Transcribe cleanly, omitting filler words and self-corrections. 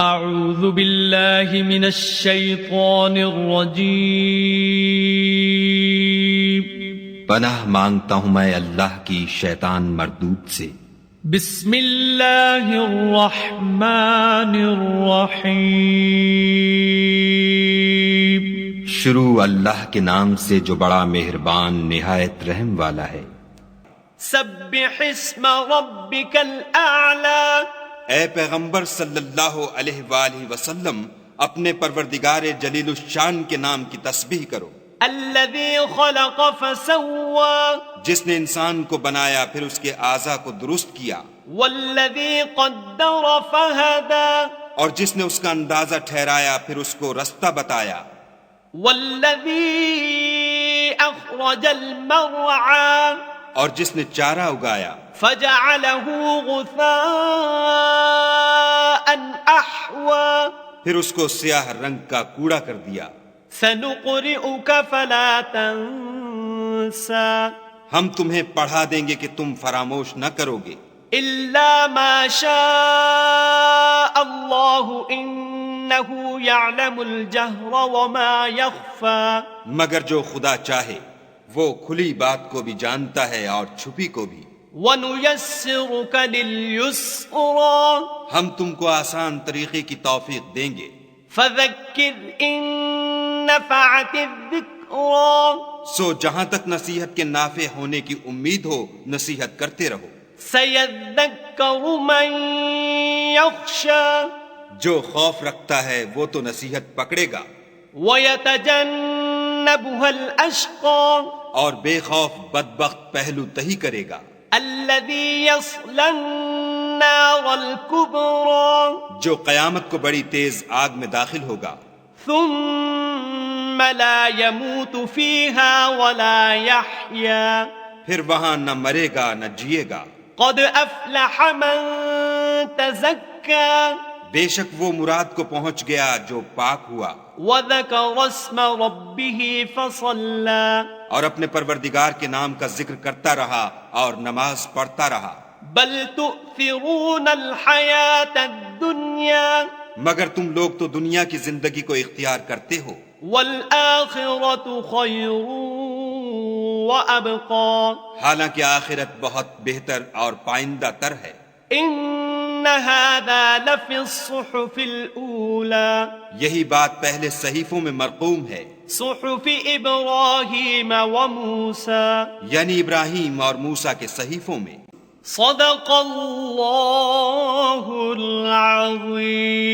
اعوذ باللہ من الشیطان الرجیم پناہ مانگتا ہوں میں اللہ کی شیطان مردود سے۔ بسم اللہ الرحمن الرحیم شروع اللہ کے نام سے جو بڑا مہربان نہایت رحم والا ہے۔ سبح اسم ربک الاعلی، اے پیغمبر صلی اللہ علیہ وآلہ وسلم اپنے پروردگار جلیل الشان کے نام کی تسبیح کرو، الذی خلق فسوی، جس نے انسان کو بنایا پھر اس کے اعضاء کو درست کیا، والذی قدر فہدی، اور جس نے اس کا اندازہ ٹھہرایا پھر اس کو رستہ بتایا، والذی اخرج المرعی، اور جس نے چارہ اگایا فجعلہ غثاء احوی، پھر اس کو سیاہ رنگ کا کوڑا کر دیا۔ سنقرئک فلا تنسى، ہم تمہیں پڑھا دیں گے کہ تم فراموش نہ کرو گے، الا ما شاء اللہ انہ یعلم الجہر وما یخفی، مگر جو خدا چاہے وہ کھلی بات کو بھی جانتا ہے اور چھپی کو بھی۔ وَنُيَسِّرُكَ لِلْيُسْرَى، ہم تم کو آسان طریقے کی توفیق دیں گے، فَذَكِّرْ إِن نَّفَعَتِ الذِّكْرَى، سو جہاں تک نصیحت کے نافع ہونے کی امید ہو نصیحت کرتے رہو۔ سَيَذَّكَّرُ مَن يَخْشَى، جو خوف رکھتا ہے وہ تو نصیحت پکڑے گا، وَيَتَجَنَّبُهَا الْأَشْقَى، اور بے خوف بدبخت پہلو تہی کرے گا، الَّذِي يَصْلَى النَّارَ الْكُبْرَى، جو قیامت کو بڑی تیز آگ میں داخل ہوگا، ثُمَّ لَا يَمُوتُ فِيهَا وَلَا يَحْيَى، پھر وہاں نہ مرے گا نہ جیے گا۔ قَدْ أَفْلَحَ مَن تَزَكَّى، بے شک وہ مراد کو پہنچ گیا جو پاک ہوا وَذَكَرَ اسْمَ رَبِّهِ فَصَلَّى، اور اپنے پروردگار کے نام کا ذکر کرتا رہا اور نماز پڑھتا رہا۔ بَلْ تُؤْثِرُونَ الْحَيَاةَ الدُّنْيَا، مگر تم لوگ تو دنیا کی زندگی کو اختیار کرتے ہو، وَالْآخِرَةُ خَيْرٌ وَأَبْقَى، حالانکہ آخرت بہت بہتر اور پائندہ تر ہے۔ إِنَّ هَذَا لَفِي الصُّحُفِ الْأُولَى، یہی بات پہلے صحیفوں میں مرقوم ہے، صُحُفِ إِبْرَاهِيمَ وَمُوسَى، یعنی ابراہیم اور موسیٰ کے صحیفوں میں۔ صدق اللہ العظیم۔